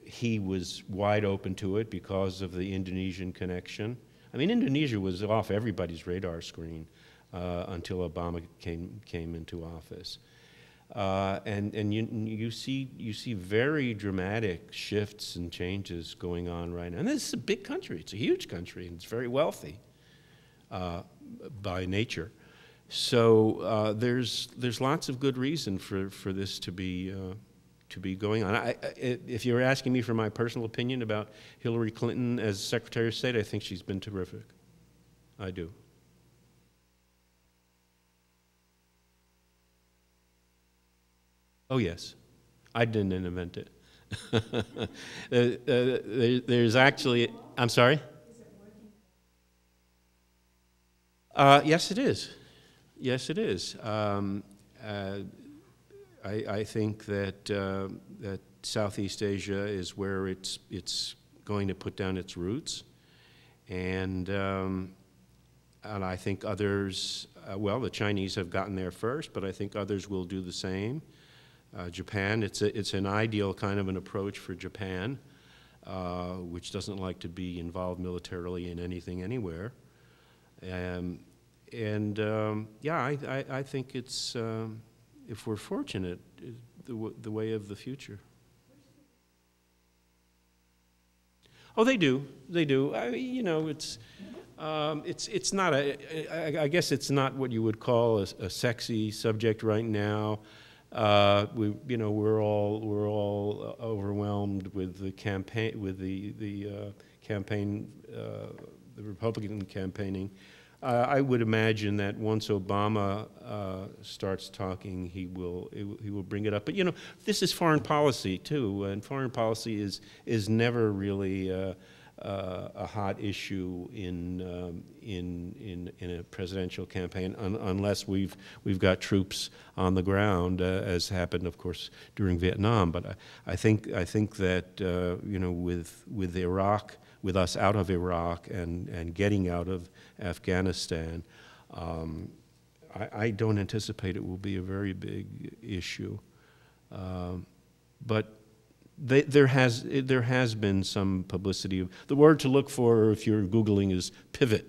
he was wide open to it because of the Indonesian connection. I mean, Indonesia was off everybody's radar screen until Obama came into office, and you see very dramatic shifts and changes going on right now. And this is a big country; it's a huge country, and it's very wealthy by nature. So there's lots of good reason for this to be going on. If you're asking me for my personal opinion about Hillary Clinton as Secretary of State, I think she's been terrific. I do. Oh yes, I didn't invent it. There's actually, I'm sorry? Yes, it is. Yes, it is. I think that that Southeast Asia is where it's going to put down its roots, and I think others. Well, the Chinese have gotten there first, but I think others will do the same. Japan, it's an ideal kind of an approach for Japan, which doesn't like to be involved militarily in anything anywhere. Yeah, I think it's, if we're fortunate, the way of the future. Oh, they do. They do. You know, it's not I guess it's not what you would call a sexy subject right now. You know, we're all overwhelmed with the campaign, with the campaign, the Republican campaigning. I would imagine that once Obama starts talking, he will bring it up. But you know, this is foreign policy too, and foreign policy is never really a hot issue in a presidential campaign unless we've got troops on the ground, as happened, of course, during Vietnam. But I think that you know, with Iraq, with us out of Iraq and getting out of Afghanistan, I don't anticipate it will be a very big issue. But there has been some publicity. The word to look for if you're Googling is pivot.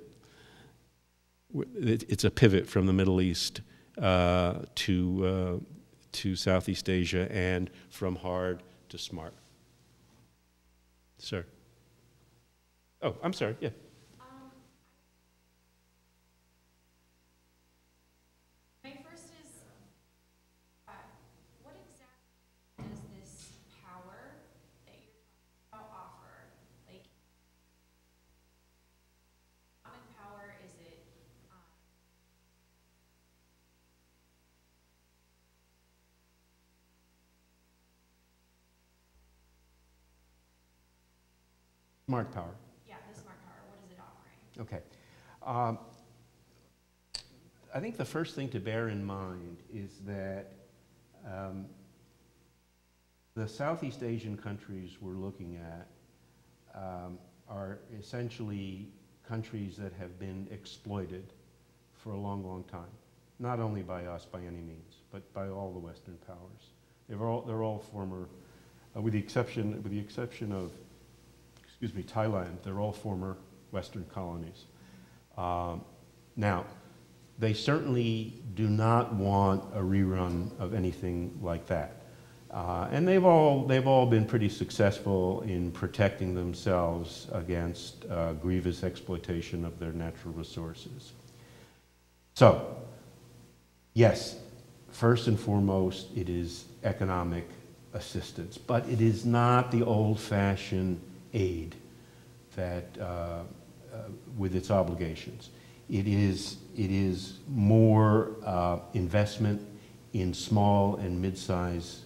It's a pivot from the Middle East to Southeast Asia, and from hard to smart. Sir. Oh, I'm sorry. Yeah. My first is, what exactly does this power that you're talking about offer? Like, common power, is it Smart power. Yeah, the smart power, what is it offering? Okay. I think the first thing to bear in mind is that the Southeast Asian countries we're looking at are essentially countries that have been exploited for a long, long time. Not only by us by any means, but by all the Western powers. They're all former, with the exception of, excuse me, Thailand, they're all former Western colonies. Now, they certainly do not want a rerun of anything like that. And they've all been pretty successful in protecting themselves against grievous exploitation of their natural resources. So, yes, first and foremost, it is economic assistance, but it is not the old-fashioned aid that, with its obligations. It is more investment in small and mid-sized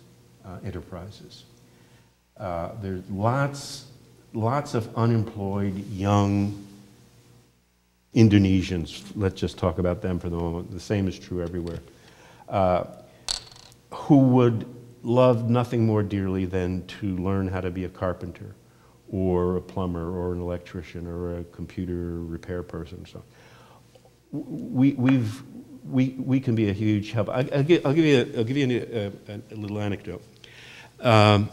enterprises. There's lots of unemployed young Indonesians, let's just talk about them for the moment, the same is true everywhere, who would love nothing more dearly than to learn how to be a carpenter or a plumber or an electrician or a computer repair person. So we can be a huge help. I'll give you a little anecdote. I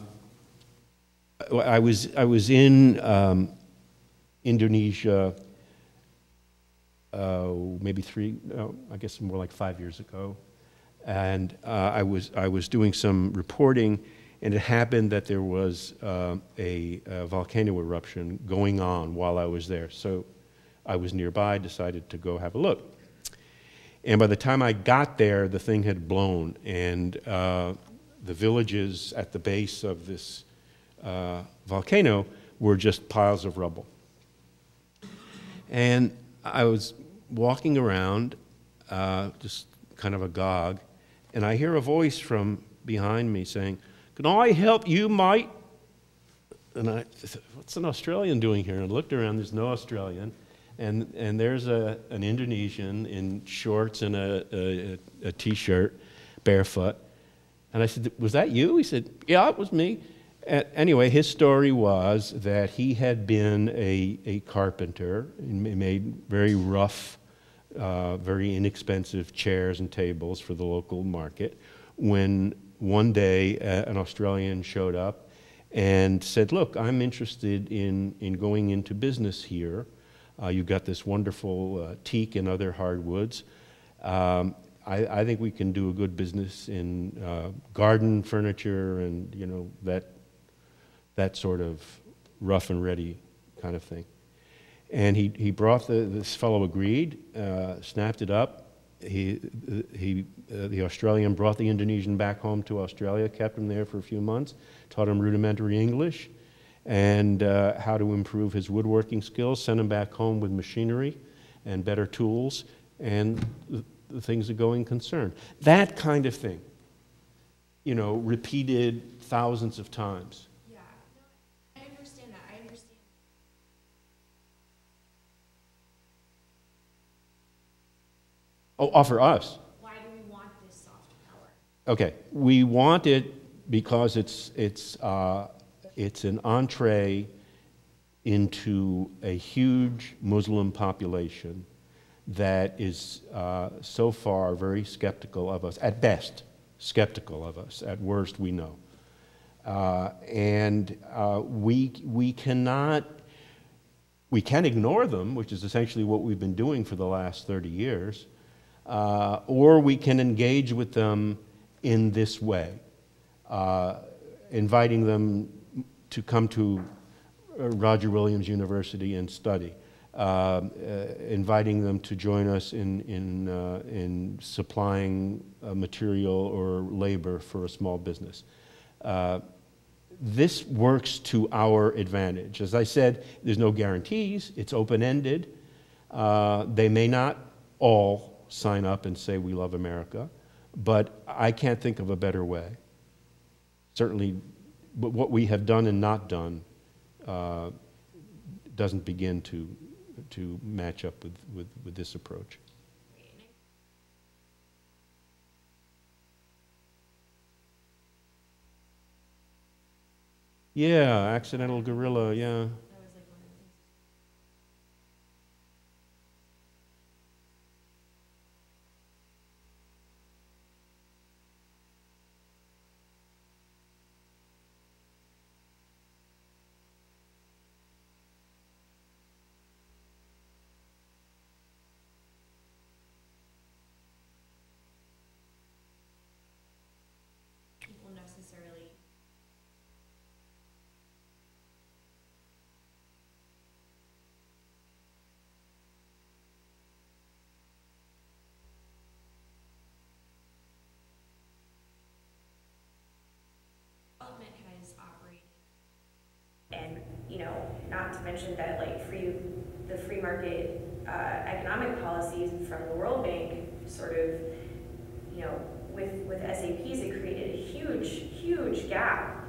was in Indonesia maybe I guess more like 5 years ago, and I was doing some reporting, and it happened that there was a volcano eruption going on while I was there. So I was nearby, decided to go have a look. And by the time I got there, the thing had blown, and the villages at the base of this volcano were just piles of rubble. And I was walking around, just kind of agog, and I hear a voice from behind me saying, "Can I help you, mate?" And I thought, what's an Australian doing here? And I looked around, there's no Australian. And there's an Indonesian in shorts and a t-shirt, barefoot. And I said, "Was that you?" He said, "Yeah, it was me." Anyway, his story was that he had been a carpenter and made very rough, very inexpensive chairs and tables for the local market, when one day an Australian showed up and said, "Look, I'm interested in going into business here. You've got this wonderful teak and other hardwoods. I think we can do a good business in garden furniture and, you know, that sort of rough and ready kind of thing." And he brought this fellow agreed, snapped it up. The Australian brought the Indonesian back home to Australia, kept him there for a few months, taught him rudimentary English and how to improve his woodworking skills, sent him back home with machinery and better tools, and the things are going concern. That kind of thing, you know, repeated thousands of times. Yeah, no, I understand that. I understand. Oh, offer us. Why do we want this soft power? Okay, we want it because it's an entree into a huge Muslim population that is so far very skeptical of us, at best skeptical of us, at worst we know. We can ignore them, which is essentially what we've been doing for the last 30 years, or we can engage with them in this way, inviting them to come to Roger Williams University and study, inviting them to join us in supplying material or labor for a small business. This works to our advantage. As I said, there's no guarantees. It's open-ended. They may not all sign up and say we love America, but I can't think of a better way. Certainly, what we have done and not done doesn't begin to match up with this approach. Yeah, accidental guerrilla, yeah. People necessarily development has operated. And, you know, not to mention that like the free market economic policies from the World Bank sort of, you know, with SAPs, it created a huge gap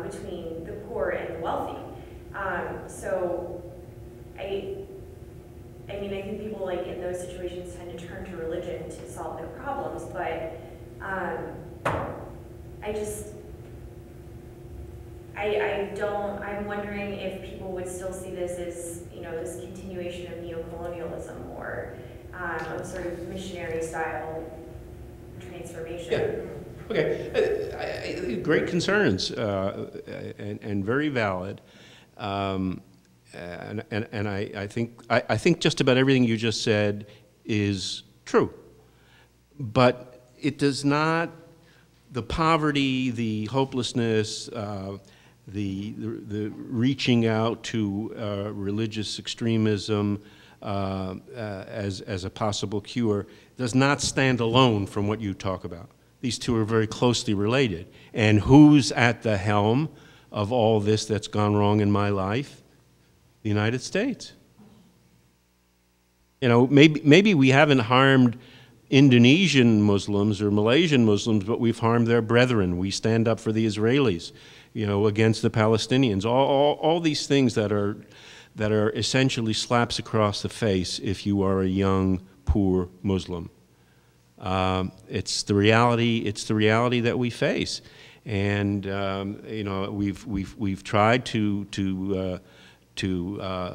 between the poor and the wealthy. So I mean, I think people like in those situations tend to turn to religion to solve their problems, but I'm wondering if people would still see this as, you know, this continuation of neocolonialism or a sort of missionary style transformation. Yeah. Okay. Great concerns and very valid. And I think just about everything you just said is true, but it does not. The poverty, the hopelessness, the reaching out to religious extremism as a possible cure does not stand alone from what you talk about. These two are very closely related. And who's at the helm of all this that's gone wrong in my life? The United States. You know, maybe we haven't harmed Indonesian Muslims or Malaysian Muslims, but we've harmed their brethren. We stand up for the Israelis, you know, against the Palestinians. All these things that are essentially slaps across the face if you are a young, poor Muslim. It's the reality. It's the reality that we face, and you know, we've tried to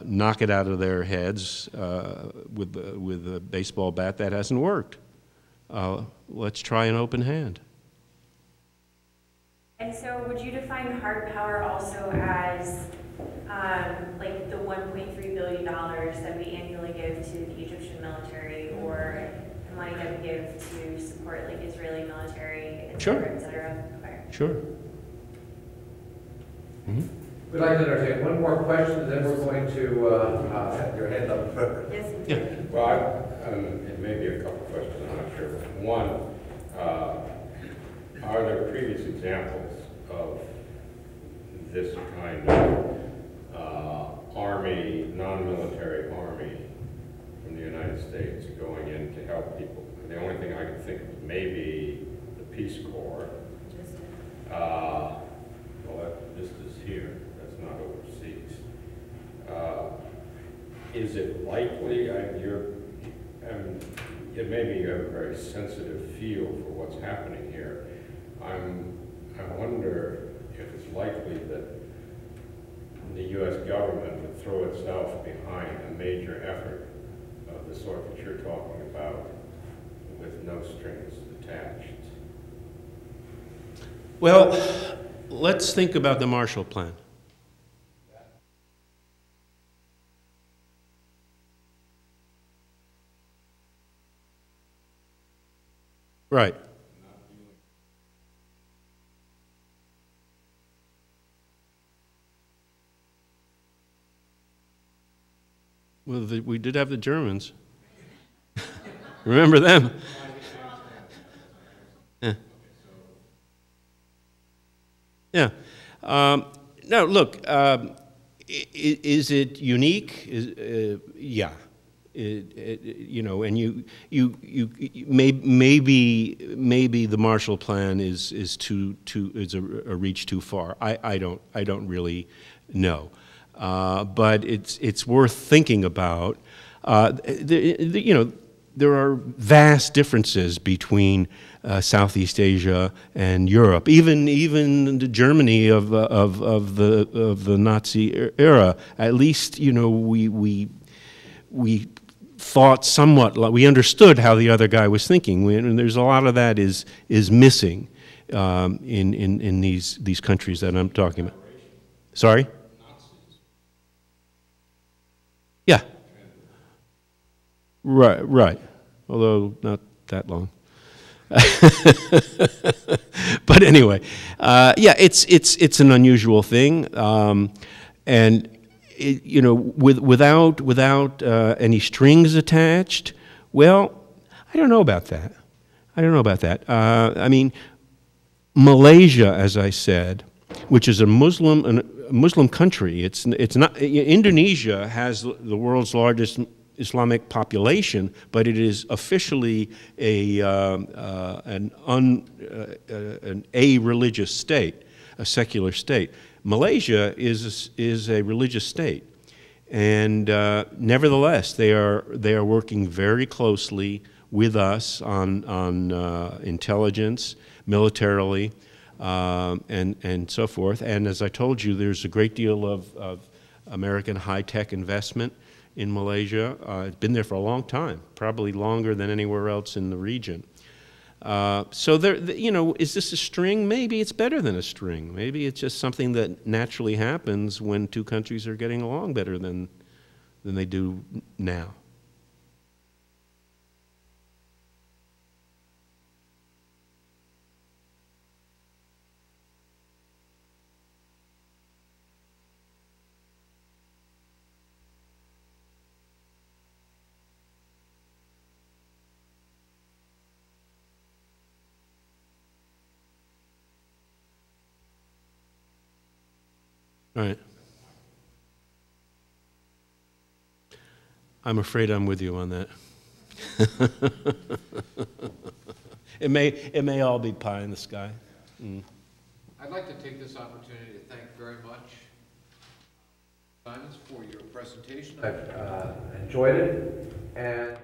knock it out of their heads with a baseball bat. That hasn't worked. Let's try an open hand. And so would you define hard power also as like the $1.3 billion that we annually give to the Egyptian military, or the money that we give to support like Israeli military, et cetera, et cetera? Okay. Sure. Mm-hmm. We'd like to entertain one more question, and then we're going to have your hand up. Yes. Yeah. Well, it may be a couple questions, I'm not sure. One, are there previous examples of this kind of army, non-military army from the United States going in to help people? The only thing I can think of is maybe the Peace Corps. Well, this is here. Not overseas. Is it likely, maybe you have a very sensitive feel for what's happening here. I wonder if it's likely that the U.S. government would throw itself behind a major effort of the sort that you're talking about with no strings attached. Well, let's think about the Marshall Plan. Right. Well, we did have the Germans. Remember them? Yeah. Yeah. Now, look, is it unique? Yeah. You know, and maybe the Marshall Plan is a reach too far. I don't really know. but it's worth thinking about. You know, there are vast differences between Southeast Asia and Europe, even the Germany of the Nazi era. At least, you know, we thought somewhat, we understood how the other guy was thinking, and there's a lot of that is missing in these countries that I'm talking about. Sorry? Yeah. Right. Although not that long. But anyway, yeah, it's an unusual thing, and you know, without any strings attached. Well, I don't know about that. I mean, Malaysia, as I said, which is a Muslim country. It's not. Indonesia has the world's largest Islamic population, but it is officially an a-religious state, a secular state. Malaysia is a religious state, and nevertheless, they are working very closely with us on intelligence, militarily, and so forth. And as I told you, there's a great deal of American high-tech investment in Malaysia. It's been there for a long time, probably longer than anywhere else in the region. So there, you know, is this a string? Maybe it's better than a string. Maybe it's just something that naturally happens when two countries are getting along better than they do now. Right. I'm afraid I'm with you on that. It may all be pie in the sky. Mm. I'd like to take this opportunity to thank very much Simons for your presentation. I've enjoyed it, and